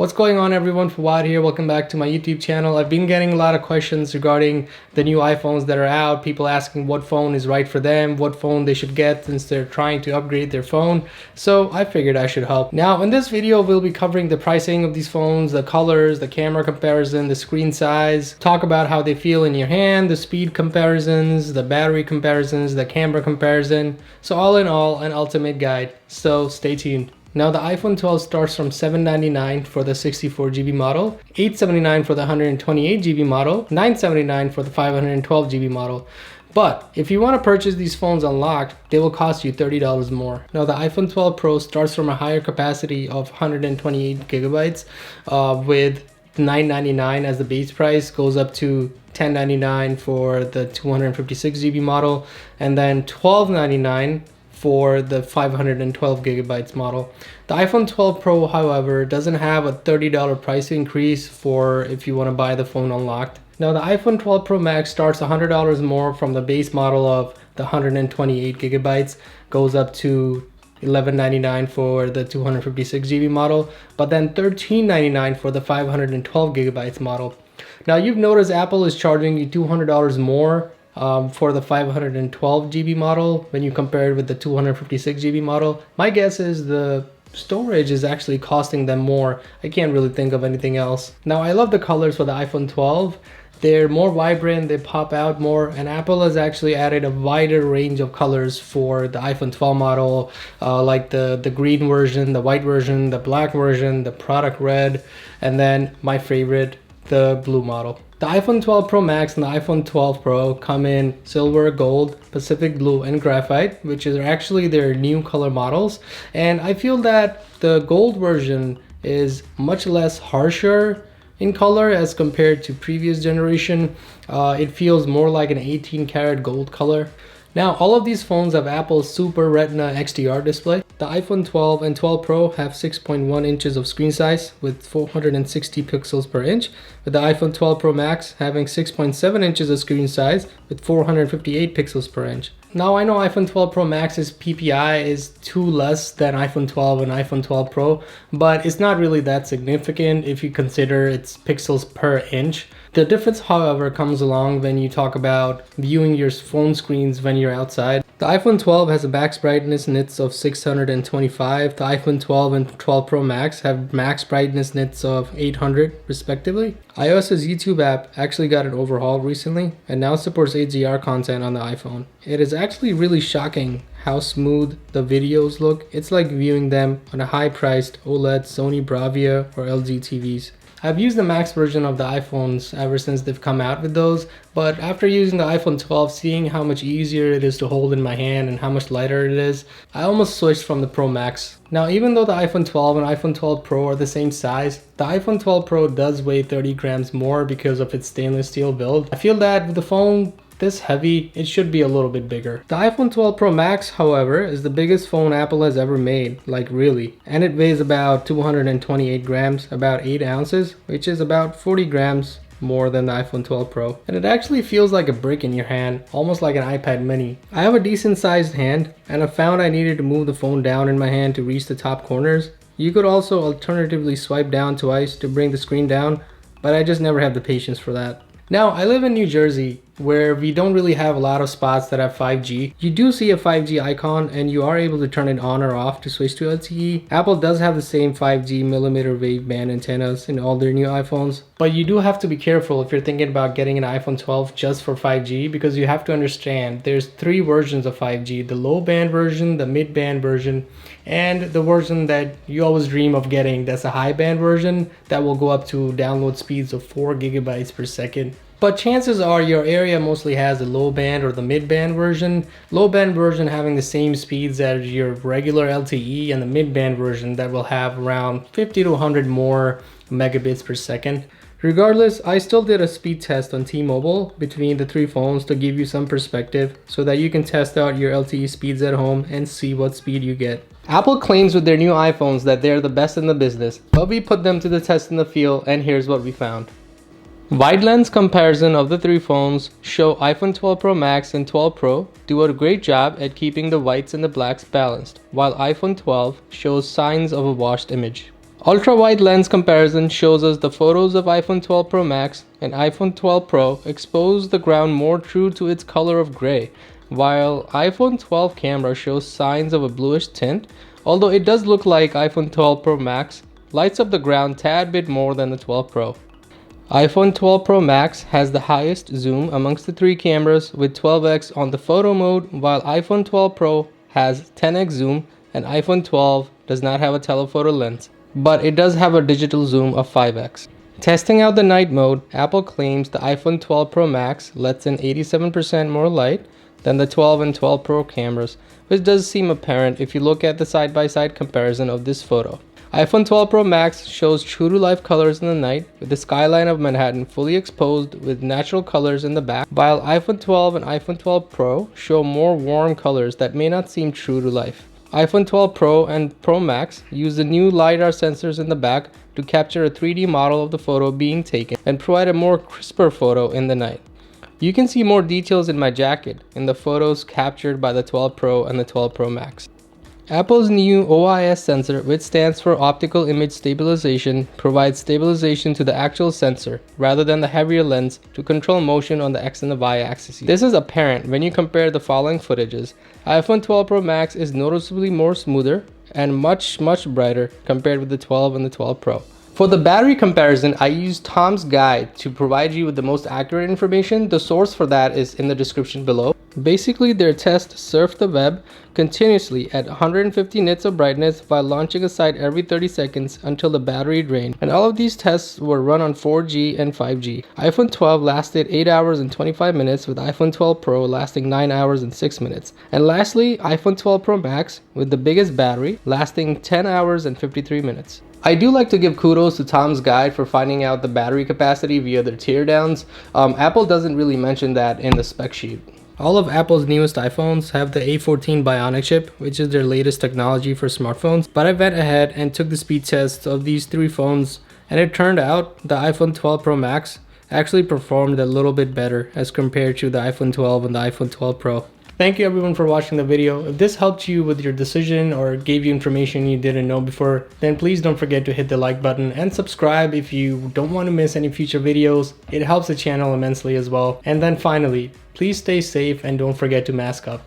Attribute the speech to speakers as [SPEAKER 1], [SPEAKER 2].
[SPEAKER 1] What's going on, everyone? Fawad here. Welcome back to my YouTube channel. I've been getting a lot of questions regarding the new iPhones that are out. People asking what phone is right for them, what phone they should get since they're trying to upgrade their phone. So I figured I should help. Now in this video, we'll be covering the pricing of these phones, the colors, the camera comparison, the screen size, talk about how they feel in your hand, the speed comparisons, the battery comparisons, the camera comparison. So all in all, an ultimate guide. So stay tuned. Now the iPhone 12 starts from $799 for the 64GB model, $879 for the 128GB model, $979 for the 512GB model. But if you want to purchase these phones unlocked, they will cost you $30 more. Now the iPhone 12 Pro starts from a higher capacity of 128GB with $999 as the base price, goes up to $1099 for the 256GB model, and then $1299 for the 512GB model. The iPhone 12 Pro, however, doesn't have a $30 price increase for if you want to buy the phone unlocked. Now the iPhone 12 Pro Max starts $100 more from the base model of the 128GB, goes up to $1199 for the 256GB model, but then $1399 for the 512GB model. Now you've noticed Apple is charging you $200 more for the 512GB model when you compare it with the 256GB model. My guess is the storage is actually costing them more. I can't really think of anything else. Now I love the colors for the iPhone 12. They're more vibrant, they pop out more, and Apple has actually added a wider range of colors for the iPhone 12 model, like the green version, the white version, the black version, the product red, and then my favorite, the blue model. The iPhone 12 Pro Max and the iPhone 12 Pro come in silver, gold, Pacific blue, and graphite, which is actually their new color models. And I feel that the gold version is much less harsher in color as compared to previous generation. It feels more like an 18 karat gold color. Now all of these phones have Apple's Super Retina XDR display. The iPhone 12 and 12 Pro have 6.1 inches of screen size with 460 pixels per inch, with the iPhone 12 Pro Max having 6.7 inches of screen size with 458 pixels per inch. Now I know iPhone 12 Pro Max's PPI is 2 less than iPhone 12 and iPhone 12 Pro, but it's not really that significant if you consider its pixels per inch. The difference, however, comes along when you talk about viewing your phone screens when you're outside. The iPhone 12 has a max brightness nits of 625. The iPhone 12 and 12 Pro Max have max brightness nits of 800 respectively. iOS's YouTube app actually got an overhaul recently and now supports HDR content on the iPhone. It is actually really shocking how smooth the videos look. It's like viewing them on a high-priced OLED Sony Bravia or LG TVs. I've used the Max version of the iPhones ever since they've come out with those, but after using the iPhone 12, seeing how much easier it is to hold in my hand and how much lighter it is, I almost switched from the Pro Max. Now even though the iPhone 12 and iPhone 12 Pro are the same size, the iPhone 12 Pro does weigh 30 grams more because of its stainless steel build. I feel that with the phone this heavy, it should be a little bit bigger. The iPhone 12 Pro Max, however, is the biggest phone Apple has ever made, like really. And it weighs about 228 grams, about 8 ounces, which is about 40 grams more than the iPhone 12 Pro. And it actually feels like a brick in your hand, almost like an iPad mini. I have a decent sized hand, and I found I needed to move the phone down in my hand to reach the top corners. You could also alternatively swipe down twice to bring the screen down, but I just never have the patience for that. Now, I live in New Jersey, where we don't really have a lot of spots that have 5G. You do see a 5G icon and you are able to turn it on or off to switch to LTE. Apple does have the same 5G millimeter wave band antennas in all their new iPhones, but you do have to be careful if you're thinking about getting an iPhone 12 just for 5G, because you have to understand there's 3 versions of 5G: the low band version, the mid band version, and the version that you always dream of getting, that's a high band version that will go up to download speeds of 4 gigabytes per second. But chances are your area mostly has the low band or the mid band version. Low band version having the same speeds as your regular LTE, and the mid band version that will have around 50 to 100 more megabits per second. Regardless, I still did a speed test on T-Mobile between the 3 phones to give you some perspective so that you can test out your LTE speeds at home and see what speed you get. Apple claims with their new iPhones that they're the best in the business, but we put them to the test in the field and here's what we found. Wide lens comparison of the 3 phones show iPhone 12 Pro Max and 12 Pro do a great job at keeping the whites and the blacks balanced, while iPhone 12 shows signs of a washed image. Ultra wide lens comparison shows us the photos of iPhone 12 Pro Max and iPhone 12 Pro expose the ground more true to its color of gray, while iPhone 12 camera shows signs of a bluish tint, although it does look like iPhone 12 Pro Max lights up the ground tad bit more than the 12 Pro. iPhone 12 Pro Max has the highest zoom amongst the three cameras with 12x on the photo mode, while iPhone 12 Pro has 10x zoom and iPhone 12 does not have a telephoto lens, but it does have a digital zoom of 5x. Testing out the night mode, Apple claims the iPhone 12 Pro Max lets in 87% more light than the 12 and 12 Pro cameras, which does seem apparent if you look at the side-by-side comparison of this photo. iPhone 12 Pro Max shows true-to-life colors in the night, with the skyline of Manhattan fully exposed with natural colors in the back, while iPhone 12 and iPhone 12 Pro show more warm colors that may not seem true to life. iPhone 12 Pro and Pro Max use the new LiDAR sensors in the back to capture a 3D model of the photo being taken and provide a more crisper photo in the night. You can see more details in my jacket in the photos captured by the 12 Pro and the 12 Pro Max. Apple's new OIS sensor, which stands for Optical Image Stabilization, provides stabilization to the actual sensor rather than the heavier lens to control motion on the X and the Y axis. This is apparent when you compare the following footages. iPhone 12 Pro Max is noticeably more smoother and much brighter compared with the 12 and the 12 Pro. For the battery comparison, I used Tom's guide to provide you with the most accurate information. The source for that is in the description below. Basically, their test surfed the web continuously at 150 nits of brightness while launching a site every 30 seconds until the battery drained. And all of these tests were run on 4G and 5G. iPhone 12 lasted 8 hours and 25 minutes with iPhone 12 Pro lasting 9 hours and 6 minutes. And lastly, iPhone 12 Pro Max with the biggest battery lasting 10 hours and 53 minutes. I do like to give kudos to Tom's guide for finding out the battery capacity via their teardowns. Apple doesn't really mention that in the spec sheet. All of Apple's newest iPhones have the A14 Bionic chip, which is their latest technology for smartphones, but I went ahead and took the speed tests of these three phones, and it turned out the iPhone 12 Pro Max actually performed a little bit better as compared to the iPhone 12 and the iPhone 12 Pro. Thank you everyone for watching the video. If this helped you with your decision or gave you information you didn't know before, then please don't forget to hit the like button and subscribe if you don't want to miss any future videos. It helps the channel immensely as well. And then finally, please stay safe and don't forget to mask up.